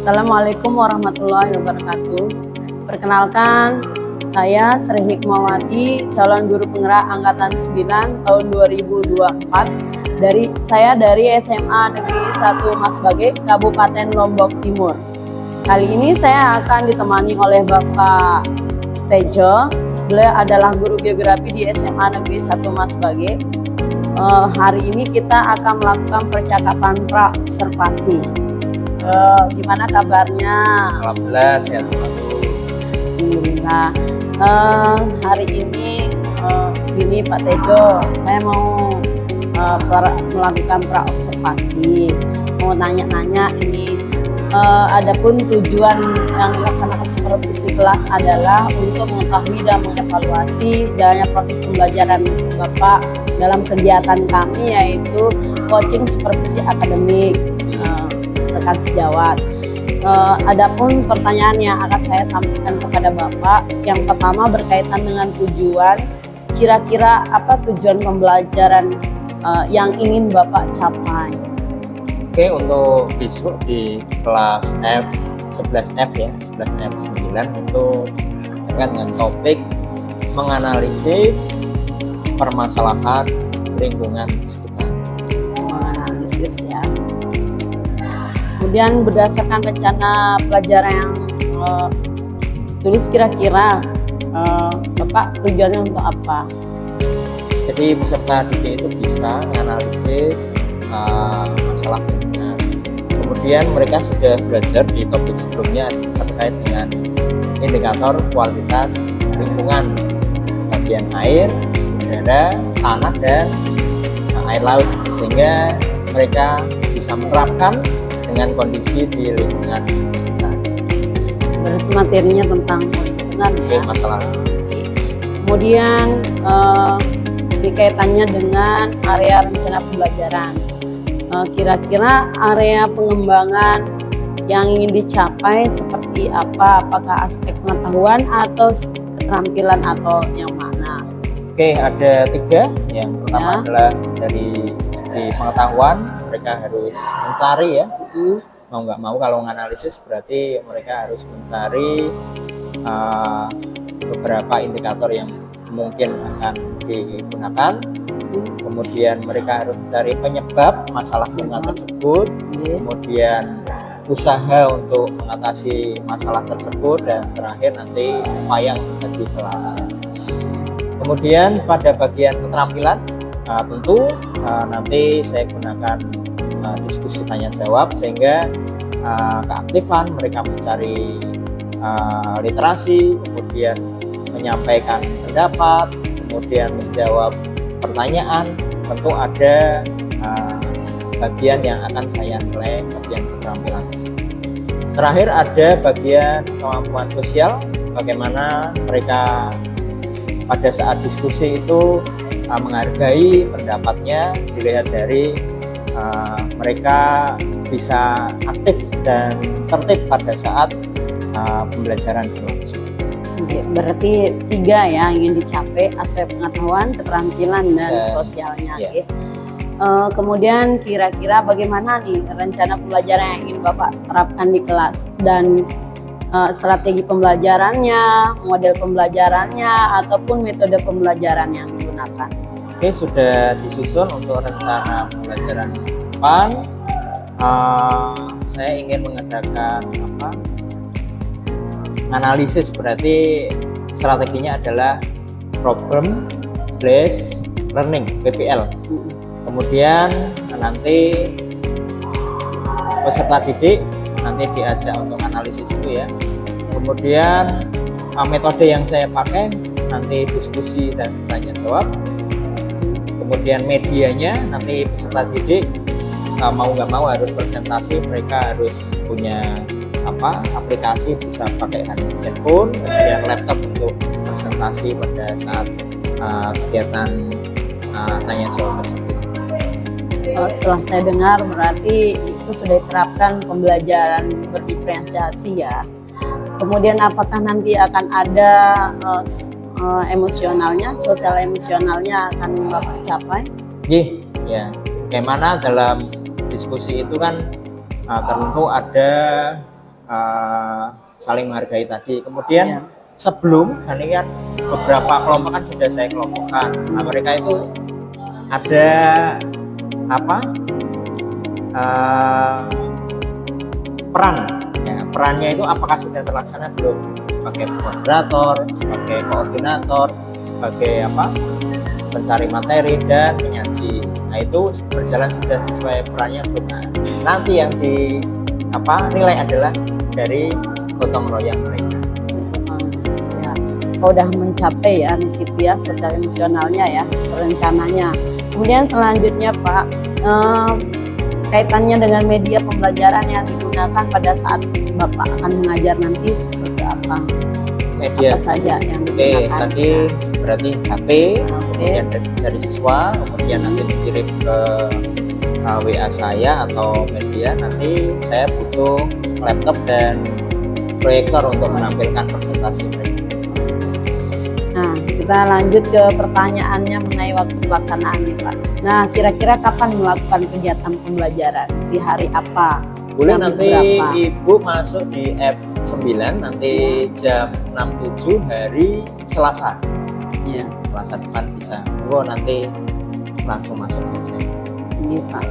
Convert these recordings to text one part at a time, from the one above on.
Assalamualaikum warahmatullahi wabarakatuh. Perkenalkan, saya Sri Hikmawati, calon guru penggerak angkatan 9 tahun 2024. Saya dari SMA Negeri 1 Mas Bage, Kabupaten Lombok Timur. Kali ini saya akan ditemani oleh Bapak Tejo. Beliau adalah guru geografi di SMA Negeri 1 Mas Bage. Hari ini kita akan melakukan percakapan pra-observasi. Gimana kabarnya? Alhamdulillah sehat selalu. Alhamdulillah. Hari ini gini Pak Tejo, saya mau melakukan pra-observasi. Mau nanya-nanya ini. Adapun tujuan yang dilaksanakan supervisi kelas adalah untuk mengetahui dan mengevaluasi jalannya proses pembelajaran Bapak dalam kegiatan kami, yaitu coaching supervisi akademik rekan sejawat. Adapun pertanyaan yang akan saya sampaikan kepada Bapak, yang pertama berkaitan dengan tujuan. Kira-kira apa tujuan pembelajaran yang ingin Bapak capai? Oke, untuk besok di kelas F 11F ya, 11F9 itu dengan topik menganalisis permasalahan lingkungan sekitar. Menganalisis ya. Kemudian berdasarkan rencana pelajaran yang tulis, kira-kira Bapak tujuannya untuk apa? Jadi peserta didik itu bisa menganalisis masalah lingkungan. Kemudian mereka sudah belajar di topik sebelumnya terkait dengan indikator kualitas lingkungan, bagian air, udara, tanah, dan air laut, sehingga mereka bisa menerapkan dengan kondisi di lingkungan sekitar. Berarti materinya tentang lingkungan ya. Masalah. Kemudian dikaitannya dengan area rencana pembelajaran. Kira-kira area pengembangan yang ingin dicapai seperti apa? Apakah aspek pengetahuan atau keterampilan atau yang mana? Oke, ada 3. Yang pertama adalah dari segi pengetahuan, mereka harus mencari ya. Mau nggak mau kalau menganalisis berarti mereka harus mencari beberapa indikator yang mungkin akan digunakan. Kemudian mereka harus mencari penyebab masalah lingkungan tersebut, kemudian usaha untuk mengatasi masalah tersebut, dan terakhir nanti upaya untuk dipelajari. Kemudian pada bagian keterampilan tentu nanti saya gunakan diskusi tanya jawab, sehingga keaktifan mereka mencari literasi, kemudian menyampaikan pendapat, kemudian menjawab pertanyaan. Tentu ada bagian yang akan saya nilai bagian keterampilan tersebut. Terakhir ada bagian kemampuan sosial, bagaimana mereka pada saat diskusi itu menghargai pendapatnya, dilihat dari mereka bisa aktif dan tertib pada saat pembelajaran berlangsung. Berarti 3 ya yang ingin dicapai, aspek pengetahuan, keterampilan, dan sosialnya. Yeah. Kemudian kira-kira bagaimana nih rencana pembelajaran yang ingin Bapak terapkan di kelas, dan strategi pembelajarannya, model pembelajarannya, ataupun metode pembelajaran yang digunakan? Oke, sudah disusun untuk rencana pembelajaran depan. Saya ingin mengadakan analisis, berarti strateginya adalah problem based learning (PBL). Kemudian nanti peserta didik nanti diajak untuk analisis itu ya. Kemudian metode yang saya pakai nanti diskusi dan tanya jawab. Kemudian medianya nanti peserta didik mau nggak mau harus presentasi, mereka harus punya aplikasi, bisa pakai handphone, kemudian laptop untuk presentasi pada saat kegiatan tanya jawab tersebut. Setelah saya dengar, berarti itu sudah diterapkan pembelajaran berdiferensiasi ya. Kemudian apakah nanti akan ada emosionalnya, sosial emosionalnya akan Bapak capai? Ya, bagaimana dalam diskusi itu kan tentu ada saling menghargai tadi. Kemudian Iya. sebelum, ini kan beberapa kelompok kan sudah saya kelompokkan. Nah, mereka itu ada apa? Peran. Ya, perannya itu apakah sudah terlaksana belum? Sebagai moderator, sebagai koordinator, sebagai apa? Pencari materi dan penyaji. Nah, itu berjalan sudah sesuai perannya belum? Nah, nanti yang nilai adalah dari gotong royong mereka. Ya, kalau udah mencapai ya di situ ya sosial emosionalnya ya rencananya. Kemudian selanjutnya Pak, kaitannya dengan media pembelajaran yang digunakan pada saat Bapak akan mengajar nanti seperti apa? Media. Apa saja yang Oke, digunakan? tadi berarti HP, kemudian dari siswa, kemudian nanti dikirim ke WA saya atau media. Nanti saya butuh laptop dan proyektor untuk menampilkan presentasi mereka. Nah, kita lanjut ke pertanyaannya mengenai waktu pelaksanaan nih Pak. Nah, kira-kira kapan melakukan kegiatan pembelajaran? Di hari apa? Boleh Jam nanti berapa? Ibu masuk di F9 nanti jam 6.7 hari Selasa. Ya, Selasa depan bisa. Nanti langsung masuk saja. ini Pak.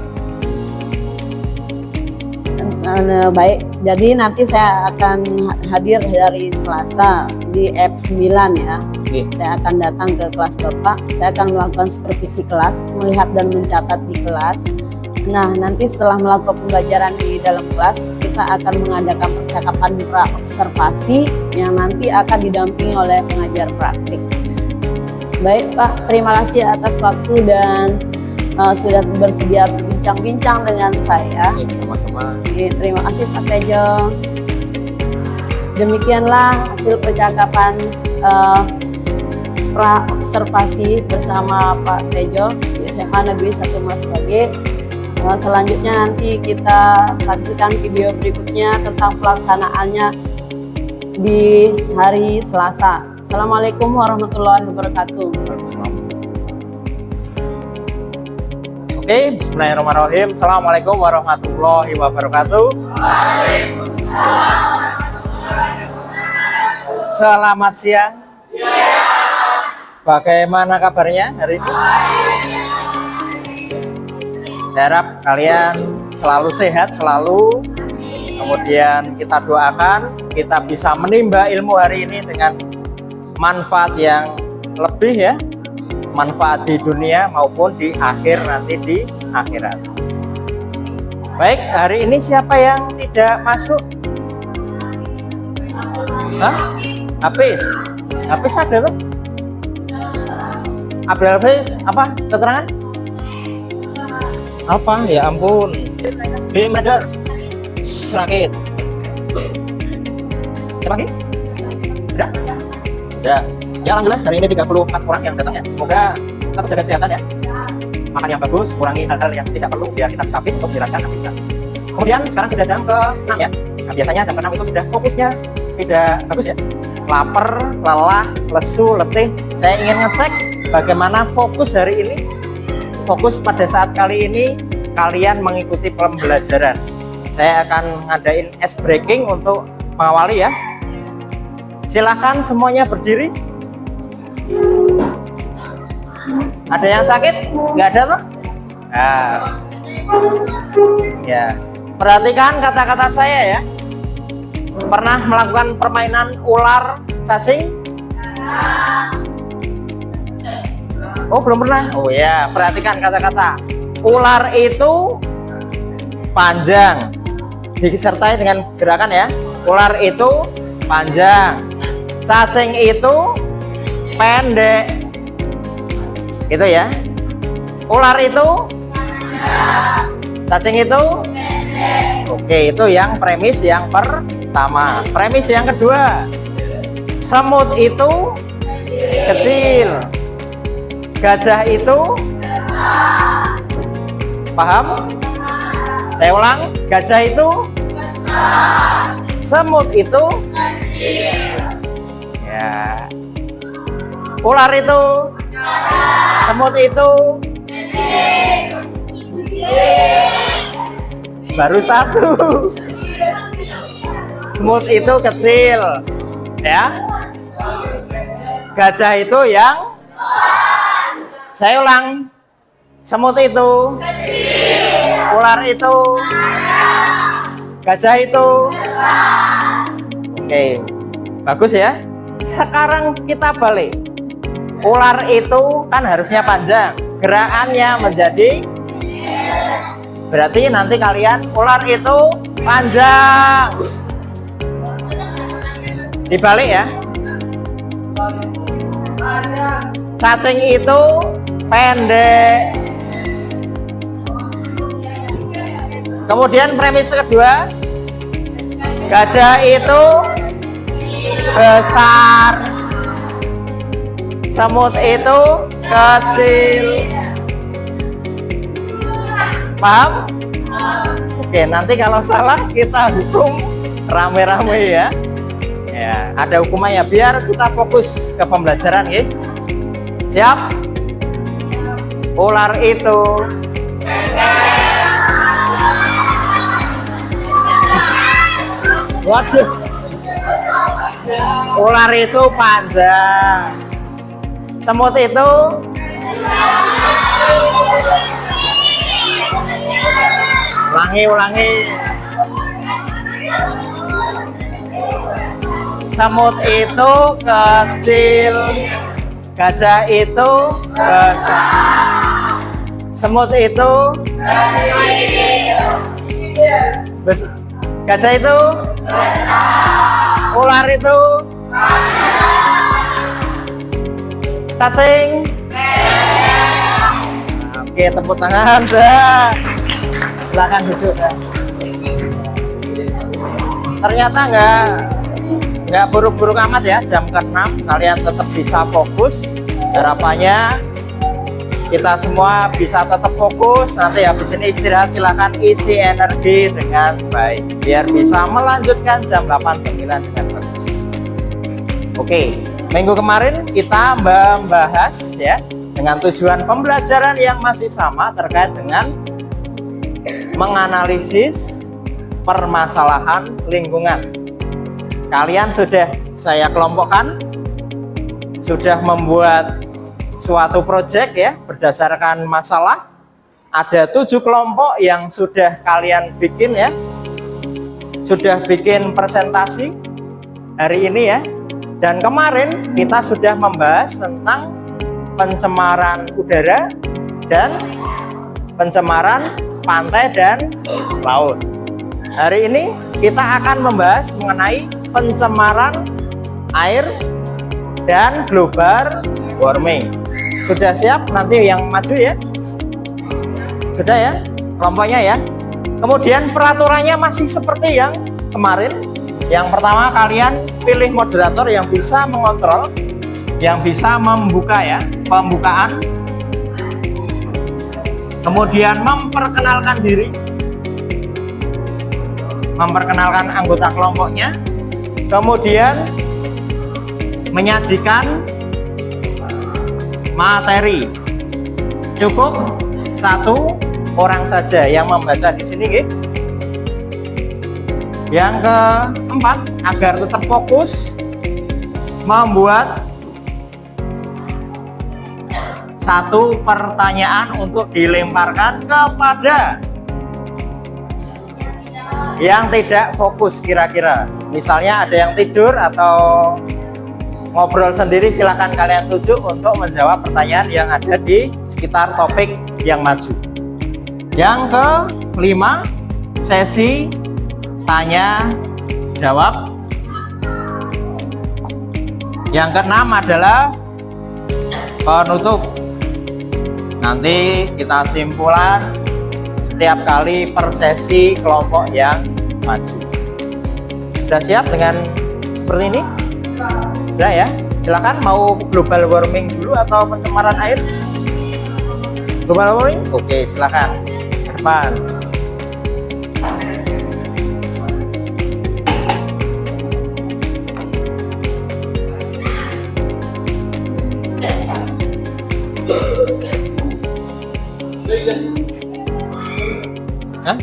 Baik, jadi nanti saya akan hadir dari Selasa di F9 ya. Oke. Saya akan datang ke kelas Bapak, saya akan melakukan supervisi kelas, melihat dan mencatat di kelas. Nah, nanti setelah melakukan pembelajaran di dalam kelas, kita akan mengadakan percakapan pra-observasi yang nanti akan didampingi oleh pengajar praktik. Baik Pak, terima kasih atas waktu dan sudah bersedia berbincang-bincang dengan saya. Oke, sama-sama. Oke, terima kasih Pak Tejo. Demikianlah hasil percakapan pra-observasi bersama Pak Tejo di SMA Negeri 1 Mas Bage. Selanjutnya nanti kita saksikan video berikutnya tentang pelaksanaannya di hari Selasa. Assalamualaikum warahmatullahi wabarakatuh. Oke, bismillahirrahmanirrahim. Assalamualaikum warahmatullahi wabarakatuh. Selamat siang. Bagaimana kabarnya hari ini? Saya harap kalian selalu sehat, selalu. Kemudian kita doakan kita bisa menimba ilmu hari ini dengan manfaat yang lebih ya. Manfaat di dunia maupun di akhir nanti di akhirat. Baik, hari ini siapa yang tidak masuk? Hah? Hafiz? Hafiz ada tuh? Abdul Hafiz apa keterangan? Apa? Ya ampun. Bimadar. Sakit. Siapa lagi? Udah? Udah. Ya alhamdulillah hari ini 34 orang yang datang ya. Semoga tetap jaga kesehatan ya. Makan yang bagus, kurangi hal-hal yang tidak perlu biar kita bisa fit untuk menjalankan aktivitas. Kemudian sekarang sudah jam ke-6 ya. Nah, biasanya jam ke-6 itu sudah fokusnya tidak bagus ya. Lapar, lelah, lesu, letih. Saya ingin ngecek bagaimana fokus hari ini. Fokus pada saat kali ini kalian mengikuti pembelajaran. Saya akan ngadain ice breaking untuk mengawali ya. Silahkan semuanya berdiri. Ada yang sakit? Nggak ada toh? Nah, ya. Perhatikan kata-kata saya ya. Pernah melakukan permainan ular cacing? Oh belum pernah? Oh ya, perhatikan kata-kata. Ular itu panjang, disertai dengan gerakan ya. Ular itu panjang, cacing itu pendek, gitu ya. Ular itu cacing itu oke, itu yang premis yang pertama. Premis yang kedua, semut itu kecil, gajah itu besar. Paham? Saya ulang, gajah itu besar, semut itu kecil. Ya. Ular itu besar, semut itu kecil. Baru satu. Semut itu kecil, ya. Gajah itu yang saya ulang. Semut itu kecil. Ular itu gajah itu oke, bagus ya. Sekarang kita balik. Ular itu kan harusnya panjang, gerakannya menjadi berarti nanti kalian ular itu panjang. Dibalik ya. Cacing itu pendek. Kemudian premis kedua, gajah itu besar, semut itu kecil. Paham? Oke, nanti kalau salah kita hukum rame-rame ya. Ya, ada hukumannya biar kita fokus ke pembelajaran ya. Siap? Ular itu waduh. Ular itu panjang. Semut itu ulangi. Semut itu kecil, gajah itu besar. Semut itu kecil, gajah itu besar. Ular itu cacing. Oke, tepuk tangan. Silakan duduk. Ternyata nggak buruk-buruk amat ya, jam ke-6 kalian tetap bisa fokus. Harapannya kita semua bisa tetap fokus. Nanti habis ini istirahat, silakan isi energi dengan baik biar bisa melanjutkan jam 8-9 dengan bagus. Oke, minggu kemarin kita membahas ya dengan tujuan pembelajaran yang masih sama terkait dengan menganalisis permasalahan lingkungan. Kalian sudah saya kelompokkan, sudah membuat suatu proyek ya berdasarkan masalah. Ada 7 kelompok yang sudah kalian bikin ya, sudah bikin presentasi hari ini ya. Dan kemarin kita sudah membahas tentang pencemaran udara dan pencemaran pantai dan laut. Hari ini kita akan membahas mengenai pencemaran air dan global warming. Sudah siap? Nanti yang maju ya. Sudah ya kelompoknya ya. Kemudian peraturannya masih seperti yang kemarin. Yang pertama, kalian pilih moderator yang bisa mengontrol, yang bisa membuka ya, pembukaan. Kemudian memperkenalkan diri, memperkenalkan anggota kelompoknya. Kemudian menyajikan materi. Cukup 1 orang saja yang membaca di sini, gitu. Yang keempat, agar tetap fokus, membuat 1 pertanyaan untuk dilemparkan kepada yang tidak fokus kira-kira. Misalnya ada yang tidur atau ngobrol sendiri, silakan kalian tuju untuk menjawab pertanyaan yang ada di sekitar topik yang maju. Yang kelima, sesi tanya jawab. Yang keenam adalah penutup. Nanti kita simpulan setiap kali per sesi kelompok yang maju. Sudah siap dengan seperti ini? Sudah ya? Silakan, mau global warming dulu atau pencemaran air? Global warming? Oke, silakan. Ke depan. Hah?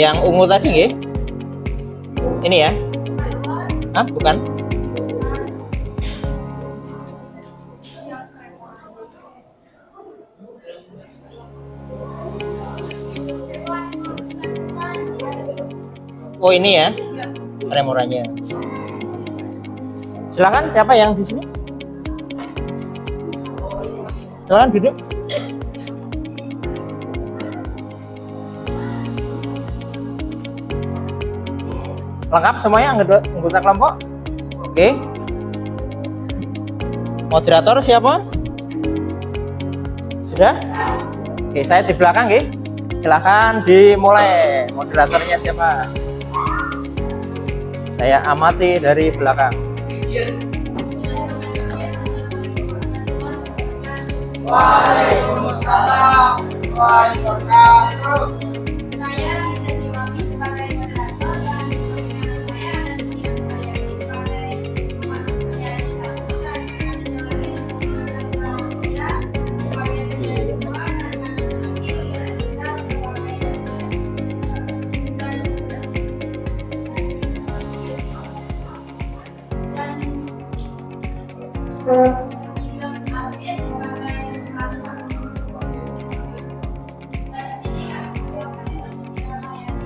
Yang ungu tadi nggih? Ini ya? Ah, bukan? Oh, ini ya? Rem oranye. Silakan, siapa yang di sini? Silakan duduk. Lengkap semuanya anggota kelompok? Oke. Moderator siapa? Sudah? Oke, saya di belakang nggih. Silakan dimulai. Moderatornya siapa? Saya amati dari belakang. Waalaikumsalam warahmatullahi wabarakatuh. Saya bisa diwakili sebagai moderator dan saya dan tim saya sebagai penyanyi satu dan menjalani saya sebagai penyanyi dua dan menjalani kita sebagai dan Alvin sebagai pastor. Dari sini kami silakan berbicara melayani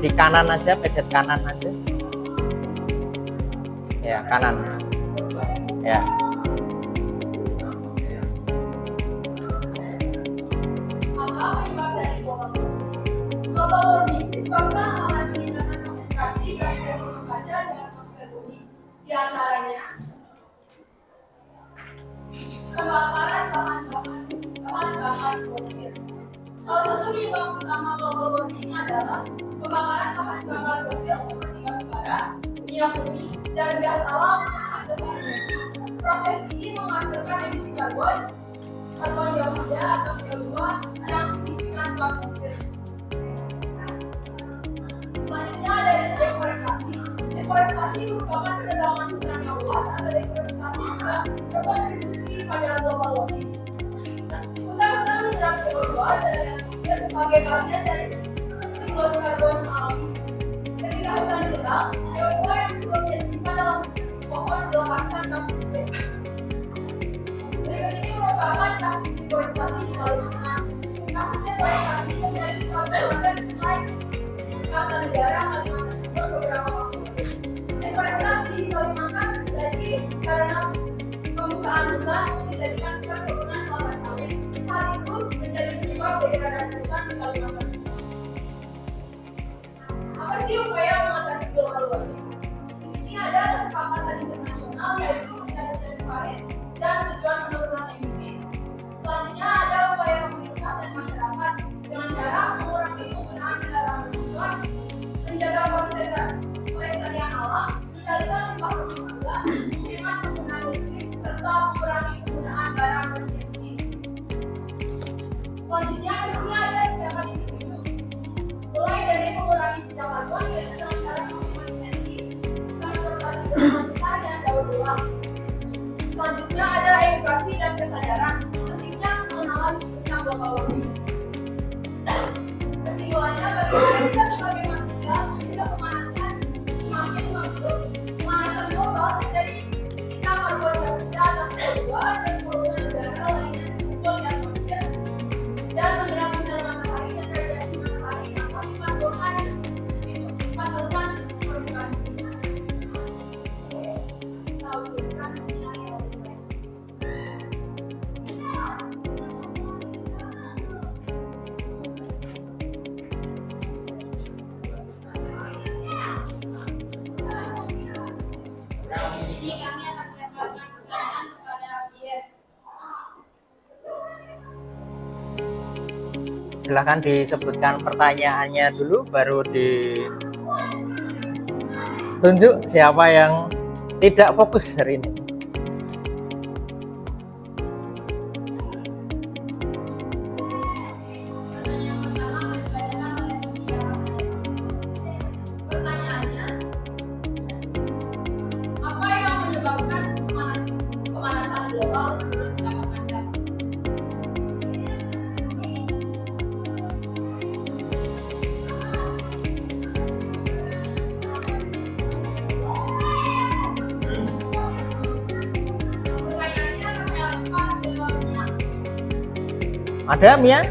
Di kanan aja, pencet kanan aja. Ya, kanan. Ya. apa penyebab dari global warming? Global warming disebabkan oleh peningkatan konsentrasi gas rumah kaca di atmosfer bumi. Di antaranya kebakaran bahan bakar fosil. Salah satu penyebab utama global warming adalah pembakaran bahan bakar fosil seperti batu bara, minyak bumi, dan gas alam hasil energi. Proses ini menghasilkan emisi karbon dioksida atau CO2 yang signifikan ke atmosfer. Selanjutnya ada deforestasi. Deforestasi merupakan penebangan hutan yang luas atau deforestasi juga berkontribusi pada global warming. Hutan-hutan menyerap CO2 dari atmosfer sebagai bagian dari siklus karbon alami. Ketika hutan ditebang, CO2 yang sebelumnya disimpan dalam pohon dilepaskan ke atmosfer. Berikut ini merupakan kasus deforestasi di Kalimantan. Kasus deforestasi terjadi di Kabupaten Kutai Kartanegara, Kalimantan Timur beberapa waktu lalu. Deforestasi di Kalimantan terjadi karena pembukaan hutan untuk dijadikan perkebunan kelapa sawit. Hal itu menjadi penyebab degradasi hutan di Kalimantan Timur. Apa sih upaya mengatasi global warming? Di sini ada kesepakatan internasional yaitu Perjanjian Paris dan tujuan penurunan emisi. Selanjutnya ada upaya pemerintah dan masyarakat dengan cara mengurangi penggunaan kendaraan bermotor, menjaga kelestarian alam, mengendalikan limbah rumah tangga, menghemat penggunaan listrik, serta mengurangi penggunaan barang beremisi. Selanjutnya di sini ada tindakan individu, mulai dari mengurangi jejak karbon yaitu dengan cara menghemat energi, transportasi berkelanjutan dan daur ulang. Selanjutnya ada edukasi dan kesadaran pentingnya pengenalan tentang global warming. Kesimpulannya, bagaimana kita sebagai manusia mencegah pemanasan semakin memburuk. Pemanasan global terjadi ketika karbon dioksida atau CO2 dan polutan udara lainnya dikumpul di atmosfer dan menyerap sinar matahari dan radiasi matahari yang menyebabkan permukaan bumi. Tahu kan dunia yang Silahkan disebutkan pertanyaannya dulu, baru ditunjuk siapa yang tidak fokus hari ini. Pertanyaannya, apa yang menyebabkan pemanasan global menurut pendapat Anda? Pertanyaannya, apa minyak? Ada Mia?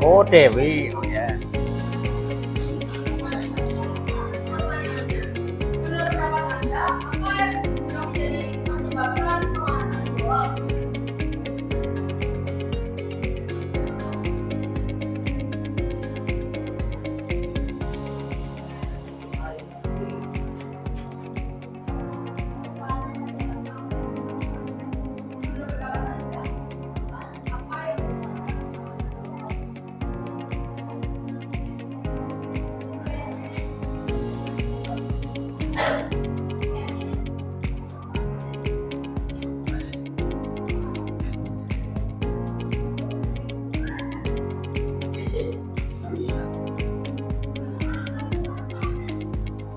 Oh Dewi, oh ya. Pertanyaannya, menurut pendapat Anda, apa yang menyebabkan pemanasan global? Menurut pendapat Anda,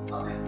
apa yang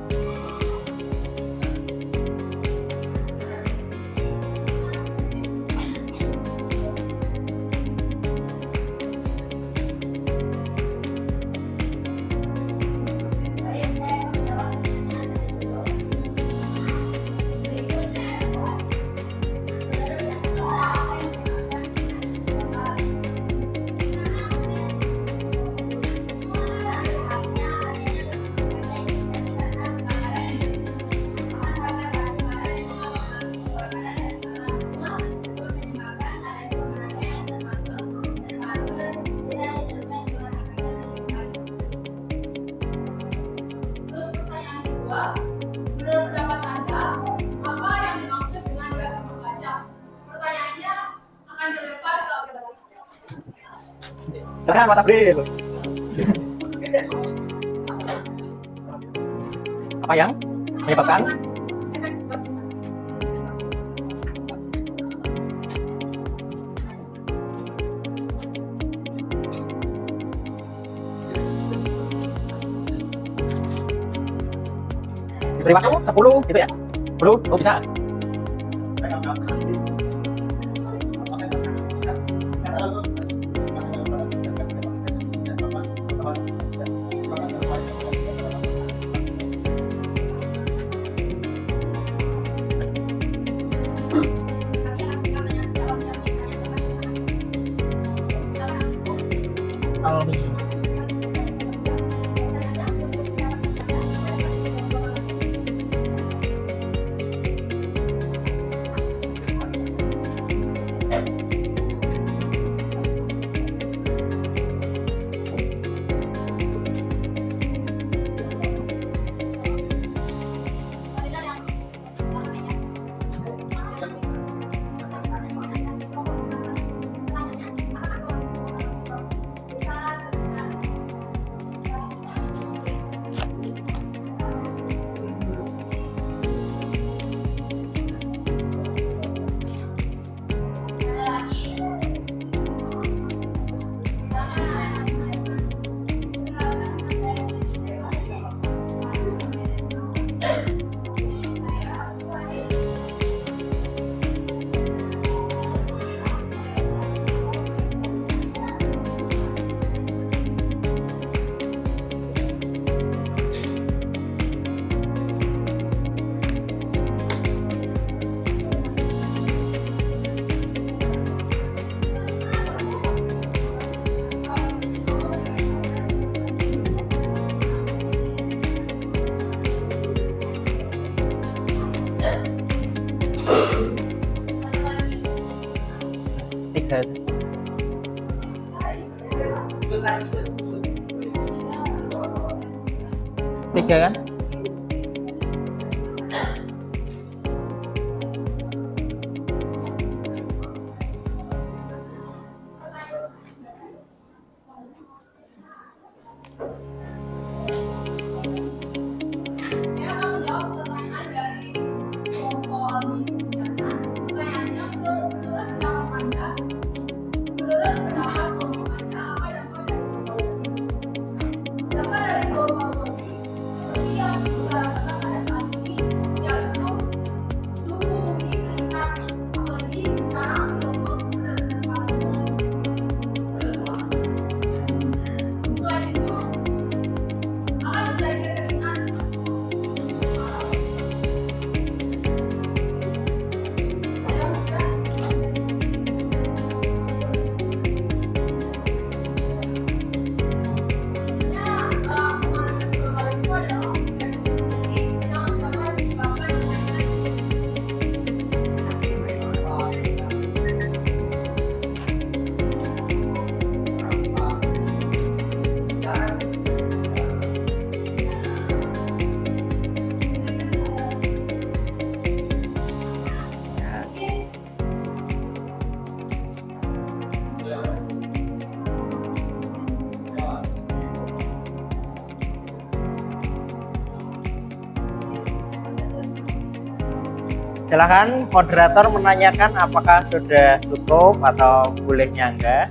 Untuk pertanyaan kedua, menurut pendapat Anda, apa yang dimaksud dengan gas rumah kaca? Pertanyaannya akan dilempar ke audiens. Silakan Mas April. Apa yang menyebabkan Efek gas rumah kaca. diberi waktu 10 gitu ya? 10, oh bisa. Almi. Tiga. Tiga kan? Saya akan menjawab pertanyaan dari kelompok alumni kesehatan. Pertanyaannya, menurut pendapat Anda, menurut pendapat kelompok Anda, apa dampak dari global warming? Dampak dari global warming seperti yang kita rasakan pada saat ini, yaitu suhu bumi meningkat, apalagi sekarang di Lombok benar-benar panas banget. Selain itu, akan terjadi kekeringan. Silakan moderator menanyakan apakah sudah cukup atau boleh nyangga.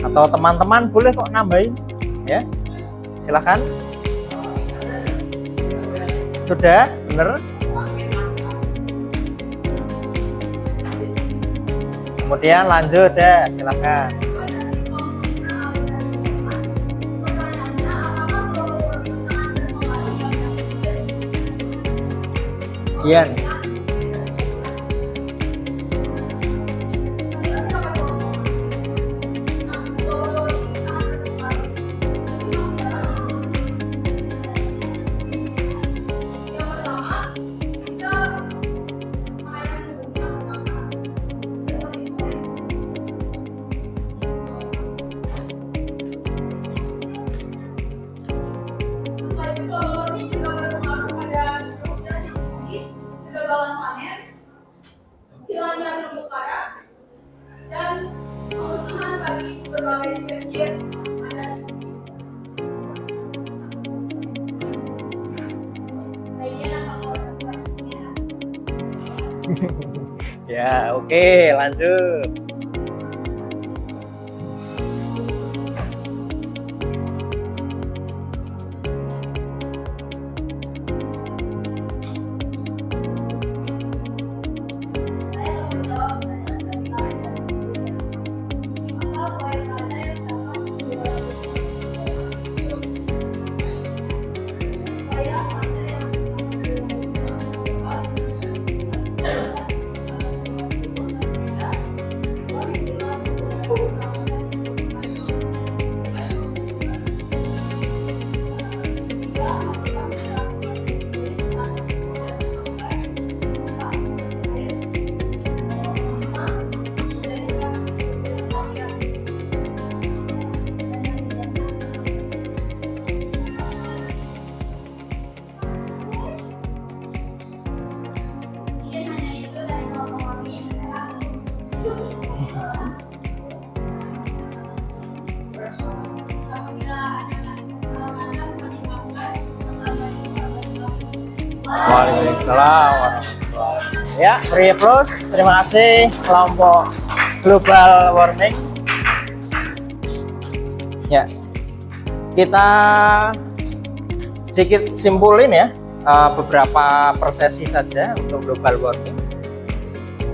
Atau teman-teman boleh kok nambahin ya. Silakan. Sudah bener? Kemudian lanjut ya, silakan. Ian. Kegagalan panen, hilangnya terumbu karang, dan kemusnahan bagi berbagai spesies yang ada di bumi. Ya, oke, lanjut. Waalaikumsalam warahmatullahi. Ya, free plus. Terima kasih kelompok global warming. Ya, kita sedikit simpulin ya beberapa prosesi saja untuk global warming.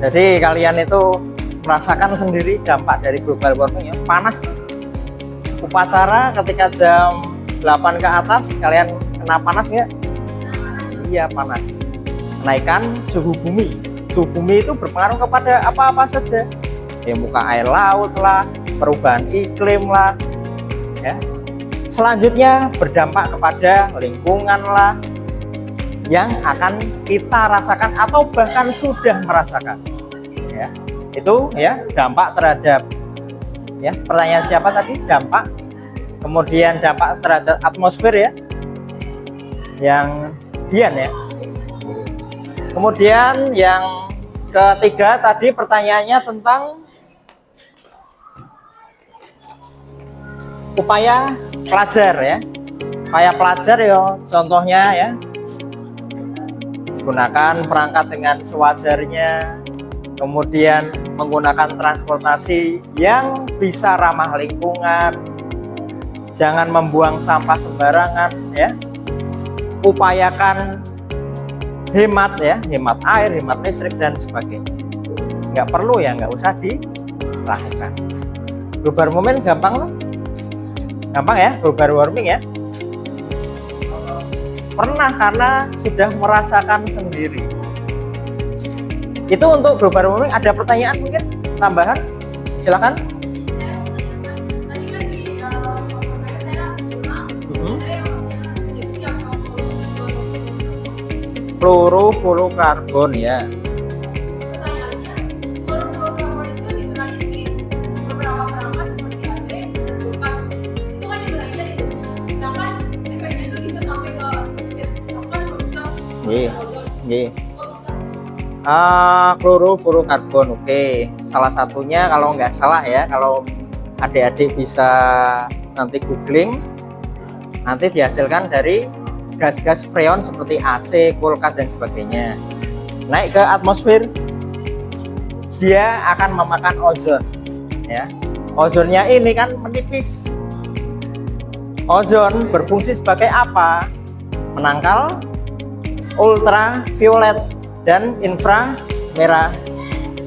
Jadi kalian itu merasakan sendiri dampak dari global warming ya. Panas. Upacara ketika jam 8 ke atas kalian kena panas nggak? Iya, panas. Kenaikan suhu bumi. Suhu bumi itu berpengaruh kepada apa-apa saja. Ya, muka air laut lah, perubahan iklim lah. Ya. Selanjutnya berdampak kepada lingkungan lah yang akan kita rasakan atau bahkan sudah merasakan. Ya. Itu ya dampak terhadap ya, pertanyaan siapa tadi? Dampak. Kemudian dampak terhadap atmosfer ya. Yang Dian ya. Kemudian yang ketiga tadi pertanyaannya tentang upaya pelajar ya. Upaya pelajar ya, contohnya ya, gunakan perangkat dengan sewajarnya, kemudian menggunakan transportasi yang bisa ramah lingkungan, jangan membuang sampah sembarangan ya, upayakan hemat ya, hemat air, hemat listrik dan sebagainya. Nggak perlu ya, nggak usah dilakukan. Global warming gampang loh, gampang ya, global warming ya. Pernah, karena sudah merasakan sendiri. Itu untuk global warming. Ada pertanyaan mungkin tambahan? Silakan. Saya mau menanyakan, tadi kan di dalam paper saya bilang ada yang namanya seksi atau Fluorofluorokarbon ya. pertanyaannya, fluorofluorokarbon itu digunakan di beberapa perangkat seperti AC dan kulkas. Itu kan digunakannya di bumi. Sedangkan efeknya itu bisa sampai ke bahkan merusak ozon. Nggih. Kok bisa? Fluorofluorokarbon, oke. Salah satunya kalau nggak salah ya, kalau adik-adik bisa nanti googling, nanti dihasilkan dari gas-gas freon seperti AC, kulkas dan sebagainya. Naik ke atmosfer, dia akan memakan ozon ya. Ozonnya ini kan menipis. Ozon berfungsi sebagai apa? Menangkal ultraviolet dan inframerah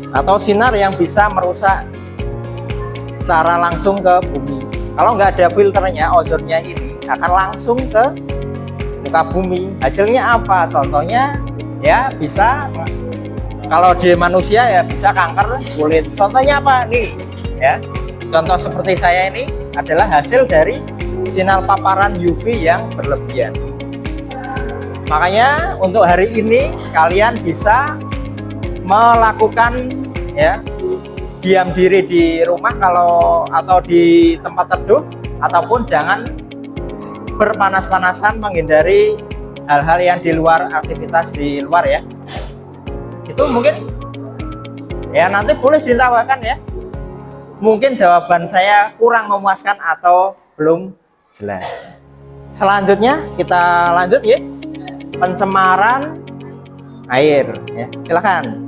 atau sinar yang bisa merusak secara langsung ke bumi. Kalau nggak ada filternya, ozonnya ini akan langsung ke muka bumi. Hasilnya apa? Contohnya ya bisa, kalau di manusia ya bisa kanker kulit. Contohnya apa nih ya? Contoh seperti saya ini adalah hasil dari sinar paparan UV yang berlebihan. Makanya untuk hari ini kalian bisa melakukan ya, diam diri di rumah kalau atau di tempat teduh, ataupun jangan berpanas-panasan, menghindari hal-hal yang di luar, aktivitas di luar ya. Itu mungkin ya, nanti boleh ditawarkan ya. Mungkin jawaban saya kurang memuaskan atau belum jelas. Selanjutnya kita lanjut ya. Pencemaran air ya. Silakan.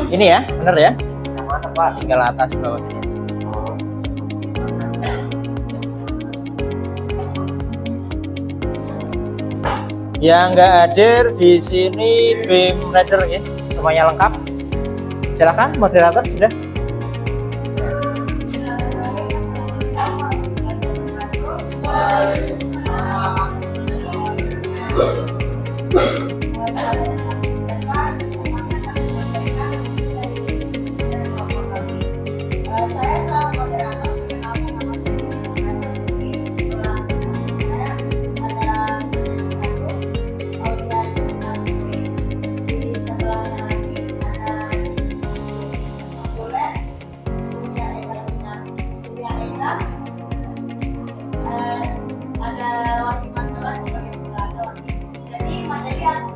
Ini ya, bener ya? Yang mana Pak? Tinggal atas bawah ini aja. Yang nggak hadir di sini BIM Rider ya, semuanya lengkap. Silakan moderator sudah. Saya selaku moderator perkenalkan nama saya Di sebelah saya ada satu Aulia Sinapuri, di sebelahnya lagi ada Bulet Surya Eka, ada Wahyu Mansulat sebagai moderator. Jadi materi yang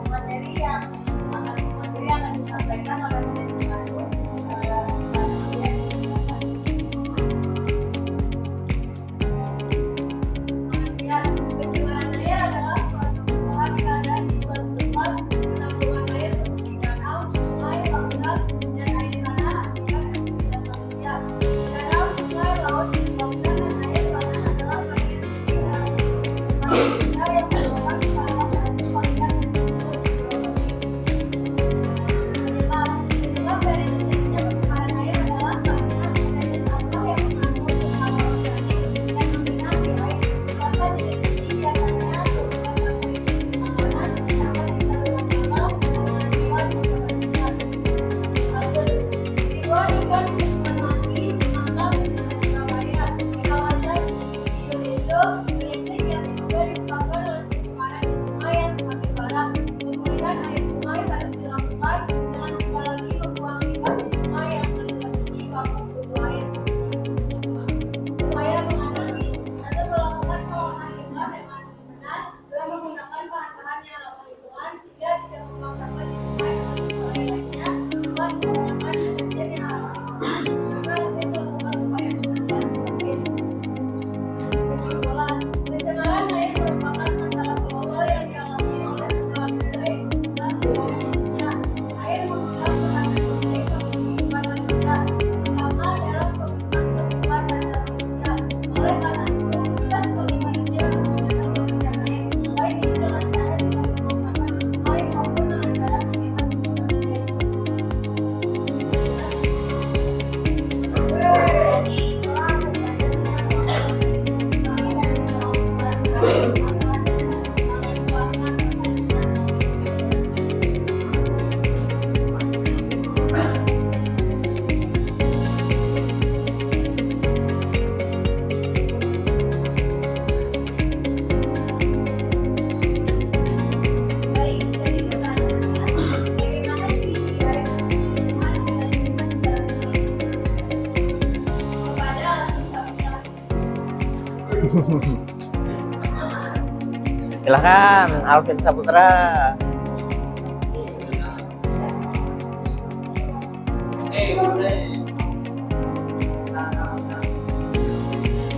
Silahkan Alvin Saputra.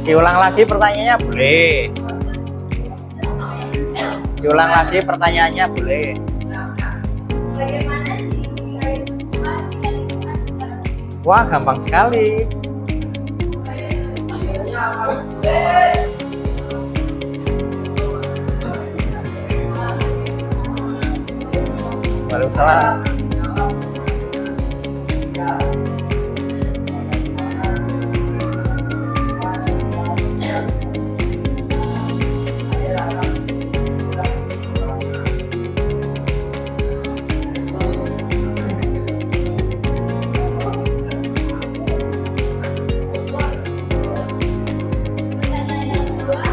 Diulang lagi pertanyaannya boleh. Diulang lagi pertanyaannya boleh. Bagaimana ciri-ciri air pencemar tidak lingkungan secara fisik? Wah, gampang sekali. Waalaikumsalam. Pertanyaan yang kedua,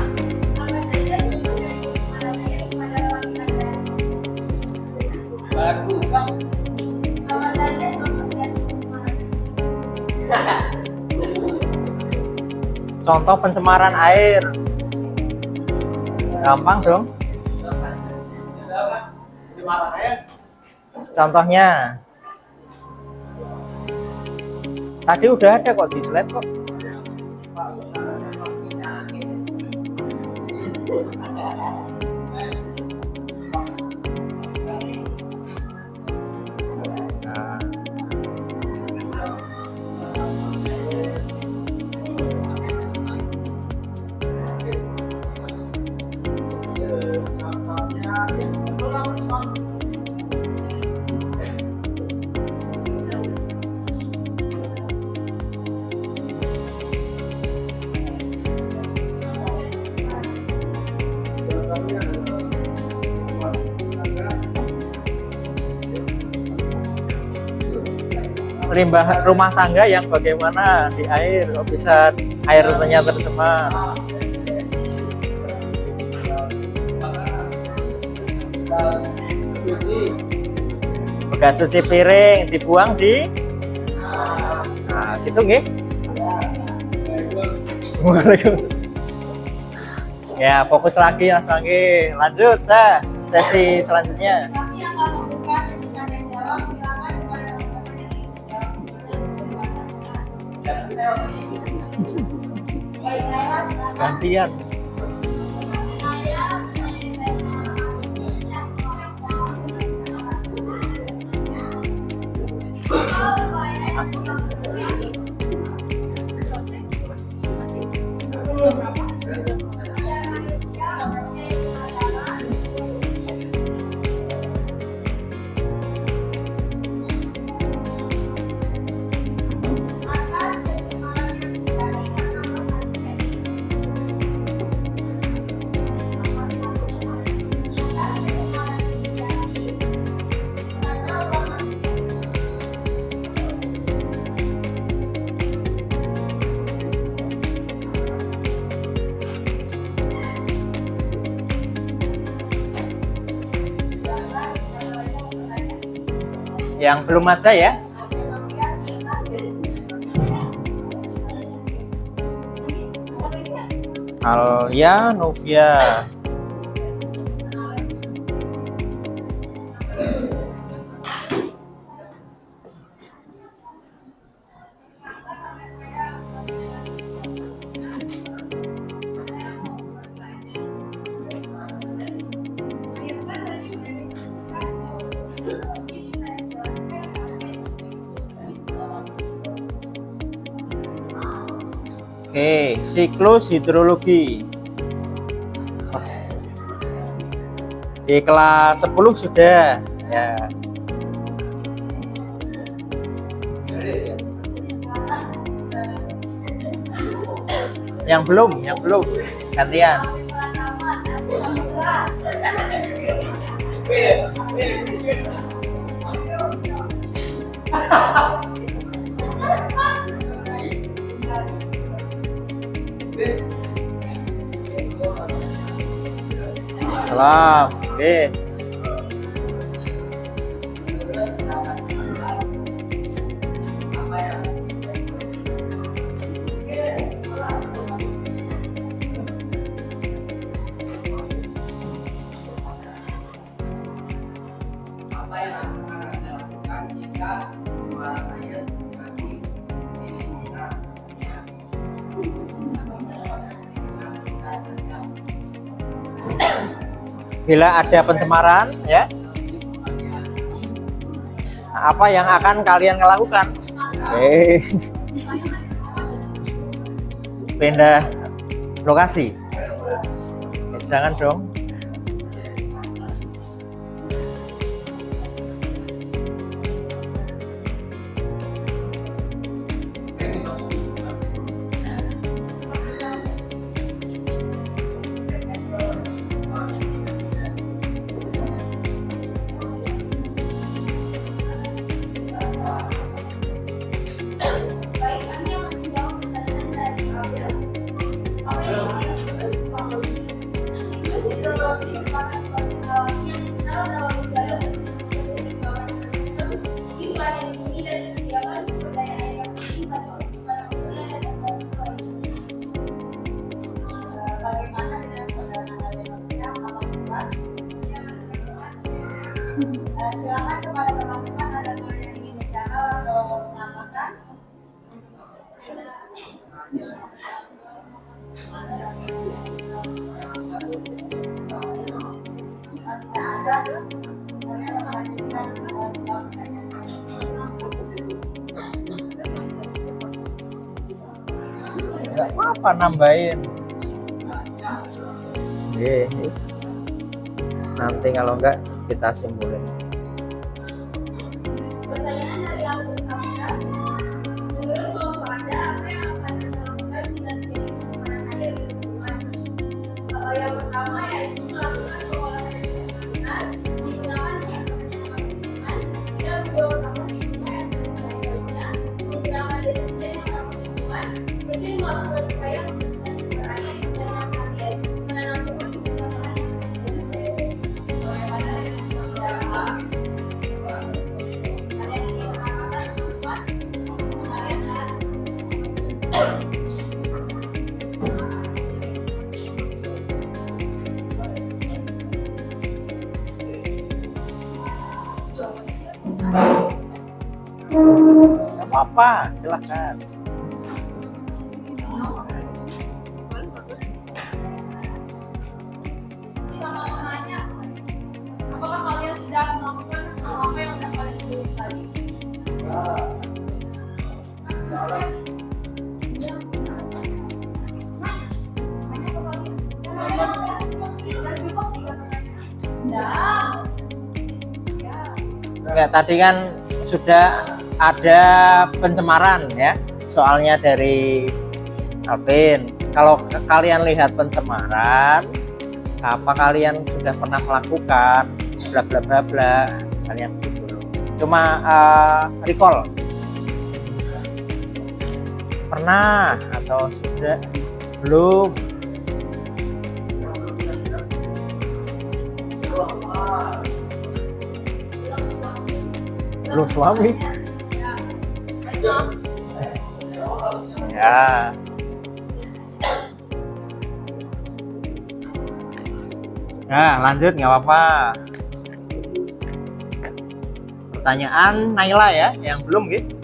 apa saja contoh dari pencemaran air kepada lawan Anda? Apa saja contoh dari pencemaran? Contoh pencemaran air. Gampang dong. Contohnya. Tadi udah ada kok di slide kok. Nah. Limbah rumah tangga yang bagaimana di air kok bisa airnya tercemar. Bekas cuci piring dibuang di gitu nggih. Ya, fokus lagi langsung lagi. Lanjut sesi selanjutnya. Kami akan membuka sesi tanya jawab. Silakan kepada teman-teman yang ingin menjawab. Baik, Naila, silakan. Gantian. Yang belum aja ya. Alia Novia. Oke, siklus hidrologi. Di kelas 10 sudah ya. Yang belum gantian. Salam. Oke. apa yang akan Anda lakukan jika suara saya terjadi di lingkungan dunia? Bila ada pencemaran ya, apa yang akan kalian lakukan? Pindah lokasi. Jangan dong. Baik, kami yang menjawab pertanyaan dari Abel. Apa yang disebut hidrologi? Siklus hidrologi merupakan proses alami yang secara dalam udara bersifat bawah ekosistem di planet bumi dan menyediakan sumber daya air yang penting bagi kehidupan manusia dan ekosistem. Bagaimana dengan saudara Natalia Novita? Salam luas. Silakan kepada teman-teman ada yang ingin bicara atau menambahkan. Enggak apa-apa nambahin. Nanti kalau enggak kita simpulin. Pertanyaan dari Alvin Samira. Menurut kelompok Anda, apa yang akan Anda lakukan jika terjadi pencemaran air di lingkungan? Yang pertama yaitu melakukan pengolahan yang benar, menggunakan bahan-bahan yang ramah lingkungan, tidak membuang sampah di sungai atau sungai lainnya, menggunakan deterjen yang ramah lingkungan, penting melakukan upaya membersihkan sumber air, dan yang terakhir menanam pohon di sekitar lahan yang disediakan. Bagaimana dengan saudara? Ada yang ingin menambahkan atau lupa? Enggak apa-apa, silahkan. Kita mau nanya, apakah kalian sudah melakukan hal apa yang sudah kalian sebutkan tadi? Enggak, tadi kan sudah ada pencemaran ya. Soalnya dari Alvin. Kalau kalian lihat pencemaran, apa kalian sudah pernah melakukan bla bla bla bla, misalnya begitu. Cuma recall. Pernah atau sudah belum? Belum suami. Ya. Nah, lanjut nggak apa-apa. Pertanyaan Naila ya, yang belum gitu.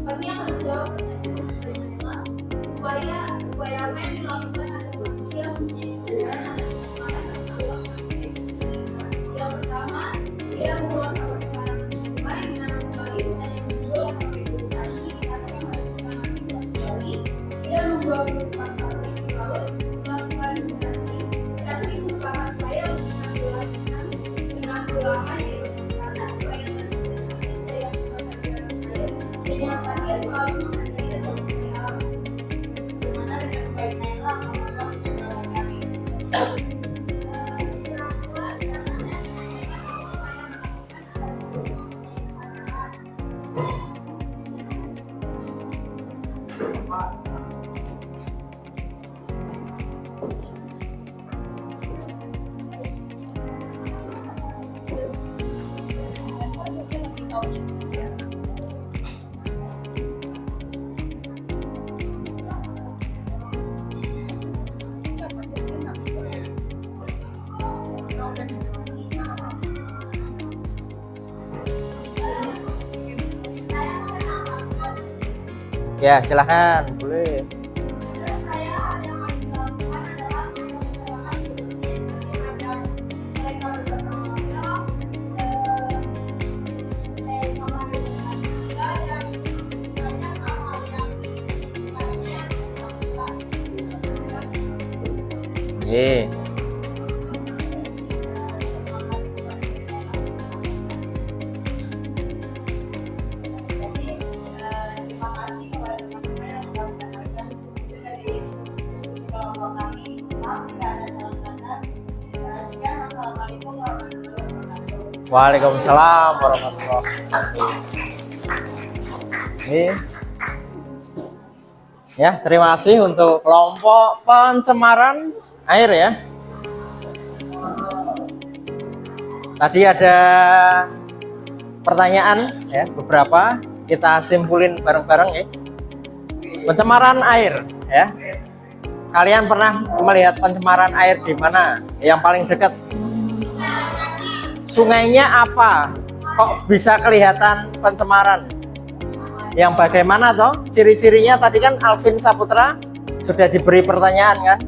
Kami akan menjawab pertanyaan upaya apa yang dilakukan agar manusia menjadi kesadaran yang pertama, dia membuang sampah sembarangan di sungai, menanam kembali, dan yang kedua akan rehabilitasi atau melakukan kembali, tidak membuang sampah di laut, melakukan migrasi merupakan upaya untuk penanggulangan erosi tanah supaya tidak proses daya pembuangan air. Dan yang terakhir selalu menghargai dan mencintai alam. Bagaimana dengan baik Naila melakukan penanggulangan kami? Ya, silahkan, boleh. Menurut saya hal yang harus dilakukan adalah membicarakan bisnis agar mereka bertanggung jawab dan banyak hal yang sifatnya Ye. Terima kasih kepada teman-teman yang sudah mendengarkan dari diskusi kelompok kami. Maaf jika ada salah kata. Sekian, wassalamualaikum warahmatullahi wabarakatuh. Waalaikumsalam warahmatullahi wabarakatuh. Ini ya, terima kasih untuk kelompok pencemaran air ya. Tadi ada pertanyaan ya, beberapa kita simpulin bareng-bareng ya. Pencemaran air ya. Kalian pernah melihat pencemaran air di mana? Yang paling dekat? Sungainya apa? Kok bisa kelihatan pencemaran? Yang bagaimana toh? Ciri-cirinya tadi kan Alvin Saputra sudah diberi pertanyaan kan?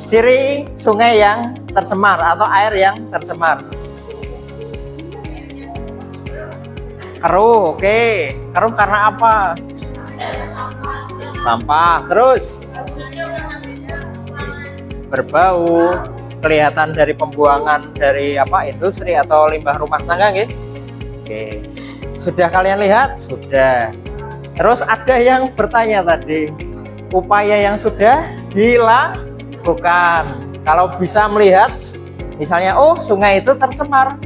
Ciri sungai yang tercemar atau air yang tercemar. Keruh, oke. Keruh karena apa? Sampah. Terus berbau, kelihatan dari pembuangan dari apa, industri atau limbah rumah tangga nggih? Oke. Sudah kalian lihat? Sudah. Terus ada yang bertanya tadi, upaya yang sudah dilakukan. Kalau bisa melihat misalnya, oh sungai itu tercemar.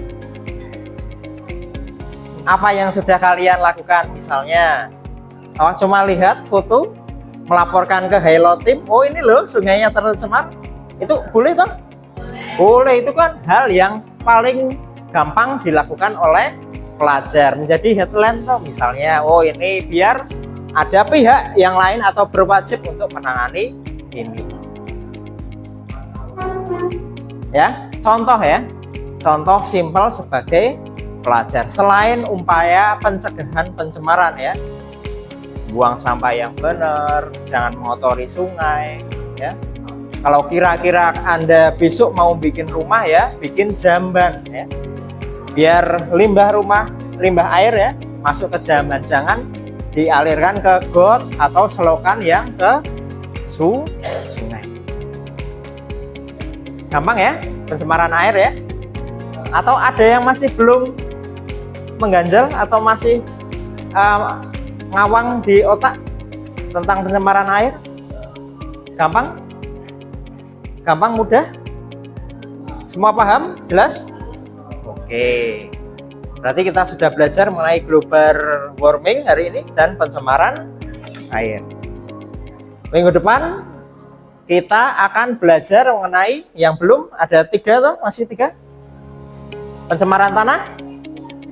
Apa yang sudah kalian lakukan? Misalnya, cuma lihat foto, melaporkan ke Hello Team, oh ini loh sungainya tercemar. Itu boleh toh? Boleh, itu kan hal yang paling gampang dilakukan oleh pelajar. Menjadi headline toh, misalnya, oh ini biar ada pihak yang lain atau berwajib untuk menangani ini. Ya, contoh ya. Contoh simpel sebagai pelajar. Selain upaya pencegahan pencemaran ya, buang sampah yang benar, jangan mengotori sungai ya. Kalau kira-kira Anda besok mau bikin rumah ya, bikin jamban ya, biar limbah air ya masuk ke jamban, jangan dialirkan ke got atau selokan yang ke sungai. Gampang ya pencemaran air ya. Atau ada yang masih belum mengganjal atau masih ngawang di otak tentang pencemaran air? Gampang? Gampang, mudah? Semua paham? Jelas? Oke. Berarti kita sudah belajar mengenai global warming hari ini dan pencemaran air. Minggu depan kita akan belajar mengenai yang belum, ada 3 toh, masih 3. Pencemaran tanah.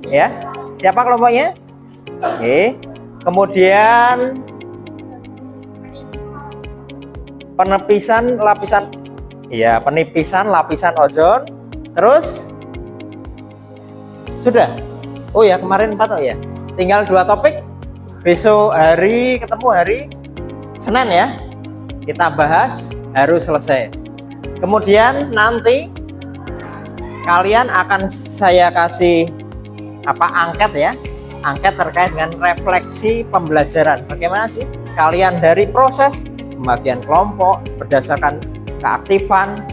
Ya, siapa kelompoknya? Oke. Kemudian penipisan lapisan ozon. Terus sudah. Oh ya, kemarin 4 ya. Tinggal 2 topik. Besok ketemu hari Senin ya. Kita bahas, harus selesai. Kemudian nanti kalian akan saya kasih angket ya, angket terkait dengan refleksi pembelajaran. Bagaimana sih kalian dari proses pembagian kelompok berdasarkan keaktifan,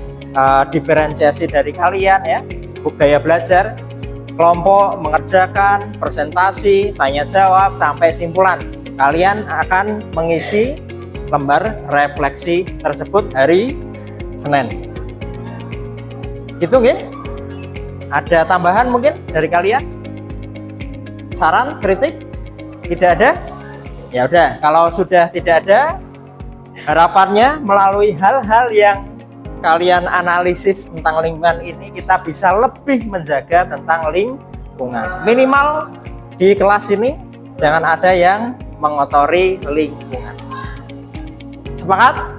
diferensiasi dari kalian ya, gaya belajar, kelompok mengerjakan presentasi, tanya jawab sampai simpulan. Kalian akan mengisi lembar refleksi tersebut hari Senin. Gitu nggih? Ada tambahan mungkin dari kalian? Saran, kritik? Tidak ada? Ya udah, kalau sudah tidak ada, harapannya melalui hal-hal yang kalian analisis tentang lingkungan ini, kita bisa lebih menjaga tentang lingkungan. Minimal di kelas ini jangan ada yang mengotori lingkungan. Sepakat?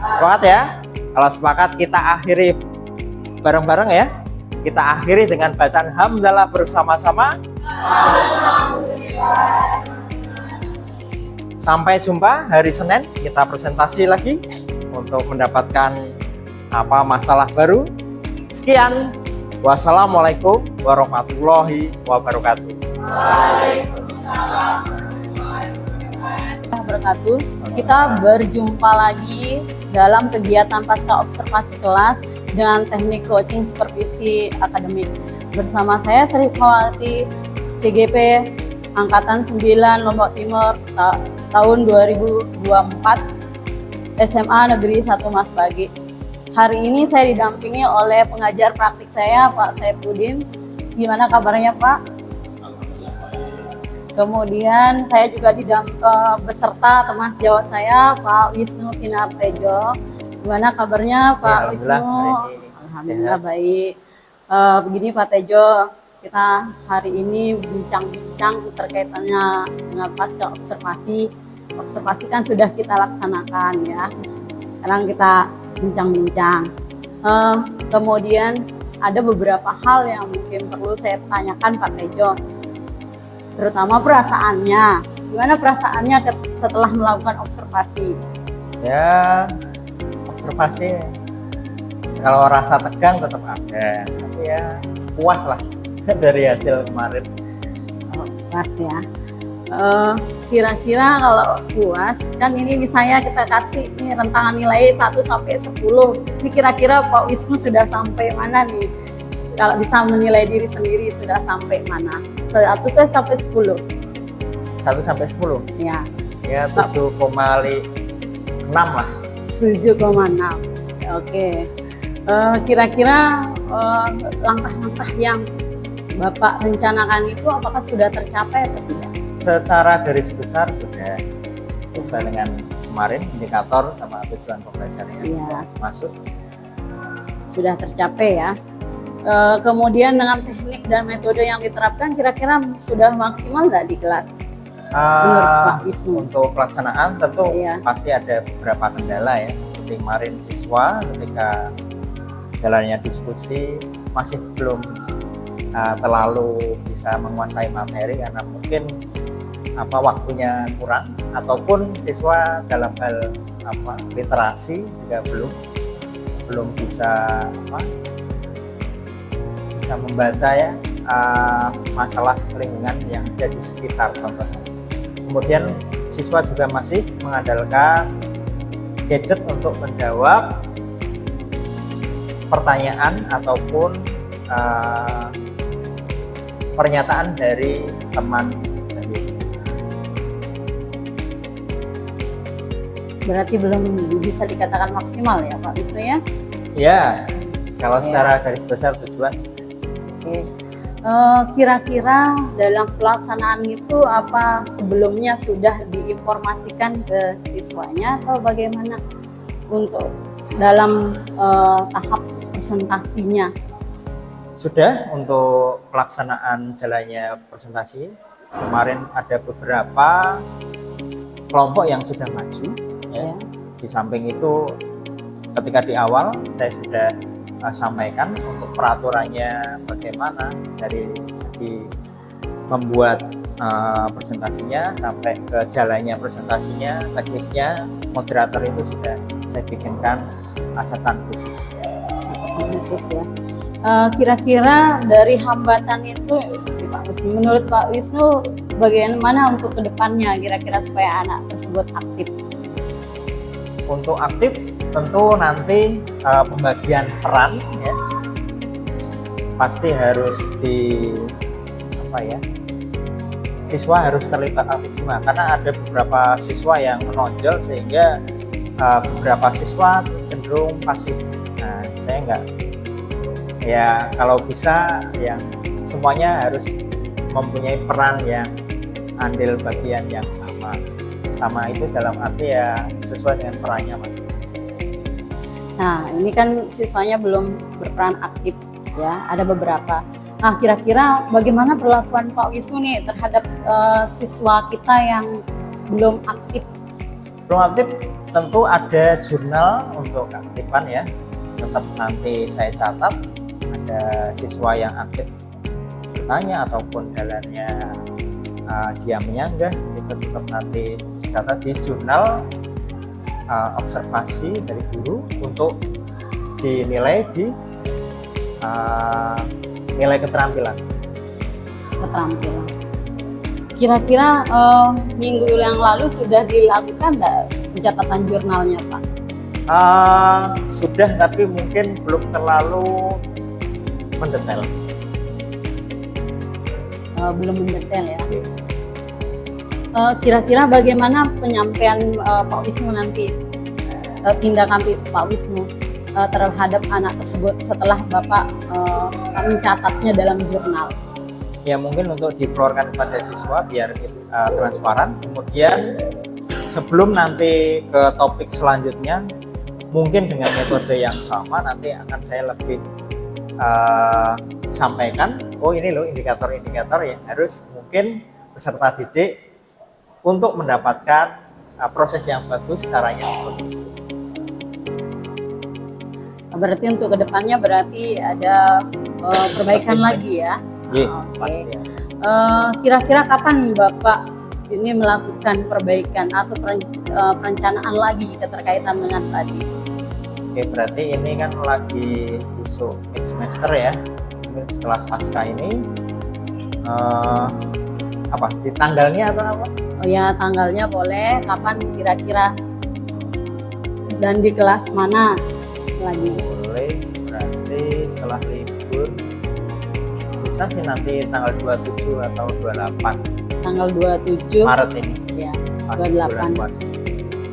Sepakat ya? Kalau sepakat kita akhiri bareng-bareng ya. Kita akhiri dengan bacaan hamdalah bersama-sama. Sampai jumpa hari Senin, kita presentasi lagi untuk mendapatkan masalah baru. Sekian, wassalamualaikum warahmatullahi wabarakatuh. Wabarakatuh. Kita berjumpa lagi dalam kegiatan pasca observasi kelas dengan teknik coaching supervisi akademik. Bersama saya Sri Hikmawati, CGP Angkatan 9 Lombok Timur tahun 2024, SMA Negeri 1 Mas Bagi. Hari ini saya didampingi oleh pengajar praktik saya, Pak Saipudin. Gimana kabarnya, Pak? Kemudian saya juga beserta teman sejawat saya, Pak Wisnu Sinartejo. Gimana kabarnya, Pak Wisnu? Alhamdulillah baik. Begini Pak Tejo, kita hari ini bincang-bincang terkaitannya dengan pasca observasi. Observasi kan sudah kita laksanakan ya. Sekarang kita bincang-bincang. Kemudian ada beberapa hal yang mungkin perlu saya tanyakan Pak Tejo. Terutama perasaannya. Gimana perasaannya setelah melakukan observasi? Ya, observasi kalau rasa tegang tetap ada, tapi ya puas lah dari hasil kemarin. Puas ya. Kira-kira kalau puas, kan ini misalnya kita kasih nih rentangan nilai 1 sampai 10. Ini kira-kira Pak Wisnu sudah sampai mana nih? Kalau bisa menilai diri sendiri sudah sampai mana? 1 sampai 10. 1 sampai 10? Ya. Ya 7,6 lah. 7,6. Oke. Kira-kira langkah-langkah yang Bapak rencanakan itu apakah sudah tercapai atau tidak? Secara garis besar sudah sesuai dengan kemarin indikator sama tujuan pembelajarannya masuk. Sudah tercapai ya. Kemudian dengan teknik dan metode yang diterapkan kira-kira sudah maksimal nggak di kelas? Menurut Pak Wisnu. Untuk pelaksanaan tentu pasti ada beberapa kendala ya, seperti kemarin siswa ketika jalannya diskusi masih belum terlalu bisa menguasai materi karena mungkin waktunya kurang, ataupun siswa dalam hal literasi juga belum bisa membaca ya masalah lingkungan yang ada di sekitar contohnya. Kemudian siswa juga masih mengandalkan gadget untuk menjawab pertanyaan ataupun pernyataan dari teman sendiri. Berarti belum bisa dikatakan maksimal ya Pak Wisnu ya? Ya, kalau secara garis besar tujuan. Oke. Kira-kira dalam pelaksanaan itu apa sebelumnya sudah diinformasikan ke siswanya atau bagaimana untuk dalam tahap presentasinya? Sudah, untuk pelaksanaan jalannya presentasi kemarin ada beberapa kelompok yang sudah maju ya. Di samping itu ketika di awal saya sudah sampaikan untuk peraturannya bagaimana dari segi membuat presentasinya sampai ke jalannya presentasinya, teknisnya, moderator itu sudah saya bikinkan catatan khusus. Ya. Kira-kira dari hambatan itu menurut Pak Wisnu bagaimana untuk kedepannya kira-kira supaya anak tersebut aktif? Untuk aktif tentu nanti pembagian peran ya pasti harus siswa harus terlibat aktif semua, karena ada beberapa siswa yang menonjol sehingga beberapa siswa cenderung pasif. Nah, saya enggak ya, kalau bisa yang semuanya harus mempunyai peran yang andil bagian yang sama itu dalam arti ya sesuai dengan perannya masing-masing. Nah, ini kan siswanya belum berperan aktif ya, ada beberapa. Nah, kira-kira bagaimana perlakuan Pak Wisnu nih terhadap siswa kita yang belum aktif? Belum aktif tentu ada jurnal untuk keaktifan ya, tetap nanti saya catat ada siswa yang aktif bertanya ataupun jalannya dia menyanggah, itu tetap nanti dicatat di jurnal observasi dari guru untuk dinilai di nilai keterampilan. Kira-kira minggu yang lalu sudah dilakukan nggak pencatatan jurnalnya, Pak? Sudah, tapi mungkin belum terlalu mendetail. Belum mendetail ya. Oke. Kira-kira bagaimana penyampaian Pak Wisnu nanti, tindakan Pak Wisnu terhadap anak tersebut setelah Bapak mencatatnya dalam jurnal? Ya mungkin untuk diflorkan kepada siswa biar transparan. Kemudian sebelum nanti ke topik selanjutnya, mungkin dengan metode yang sama nanti akan saya lebih sampaikan, oh ini loh indikator-indikator yang harus mungkin peserta didik untuk mendapatkan proses yang bagus, caranya seperti itu. Berarti untuk kedepannya berarti ada perbaikan lagi ya? Iya, Oke. pasti ya. Kira-kira kapan Bapak ini melakukan perbaikan atau perencanaan lagi keterkaitan dengan tadi? Oke, berarti ini kan lagi isu mid semester ya. Mungkin setelah pasca ini apa di tanggalnya atau apa? Oh ya, tanggalnya boleh, kapan kira-kira dan di kelas mana lagi? Boleh, berarti setelah libur bisa sih nanti tanggal 27 atau 28 Tanggal 27 Maret ini. ya, Pas 28 bulan puasa.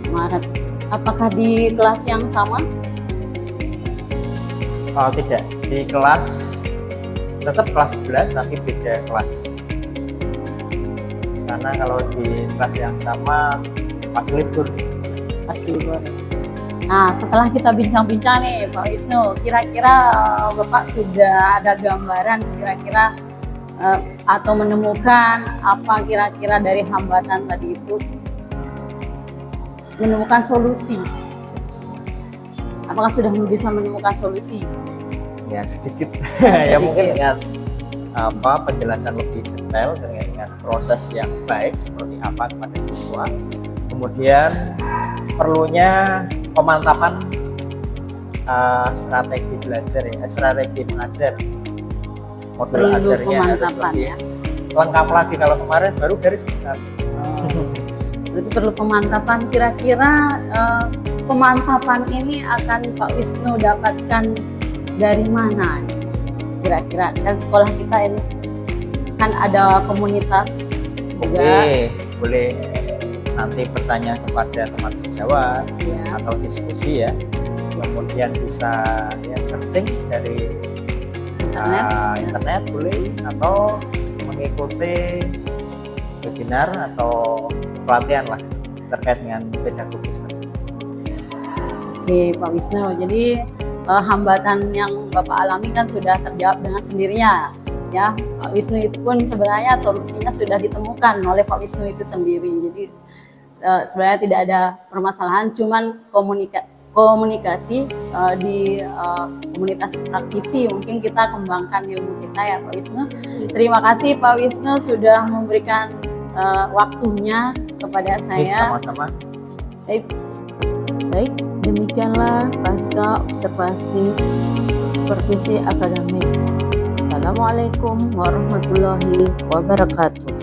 Maret. Apakah di kelas yang sama? Oh tidak, di kelas tetap kelas 11 tapi beda kelas. Karena kalau di kelas yang sama pas libur. Pas libur. Nah, setelah kita bincang-bincang nih Pak Wisnu, kira-kira Bapak sudah ada gambaran kira-kira atau menemukan apa kira-kira dari hambatan tadi itu, menemukan solusi? Apakah sudah bisa menemukan solusi? Ya sedikit. Sedikit. Ya mungkin dengan penjelasan lebih detail dengan proses yang baik seperti apa kepada siswa. Kemudian perlunya pemantapan strategi belajar ya, strategi mengajar. Modul Perlu ajarnya harus pemantapan lebih ya. lengkap lagi. Kalau kemarin baru garis besar. Berarti perlu pemantapan. Kira-kira pemantapan ini akan Pak Wisnu dapatkan dari mana? Kira-kira, dan sekolah kita ini kan ada komunitas juga. Oke, boleh nanti bertanya kepada teman sejawat Ya, atau diskusi ya. Kemudian bisa ya searching dari internet boleh, atau mengikuti webinar atau pelatihan lah terkait dengan pedagogis tersebut. Oke Pak Wisnu, jadi hambatan yang Bapak alami kan sudah terjawab dengan sendirinya ya. Pak Wisnu itu pun sebenarnya solusinya sudah ditemukan oleh Pak Wisnu itu sendiri. Jadi sebenarnya tidak ada permasalahan, cuman komunikasi di komunitas praktisi mungkin kita kembangkan ilmu kita ya Pak Wisnu. Terima kasih Pak Wisnu sudah memberikan waktunya kepada saya. Sama-sama. Baik, demikianlah pasca observasi supervisi akademik. Assalamualaikum warahmatullahi wabarakatuh.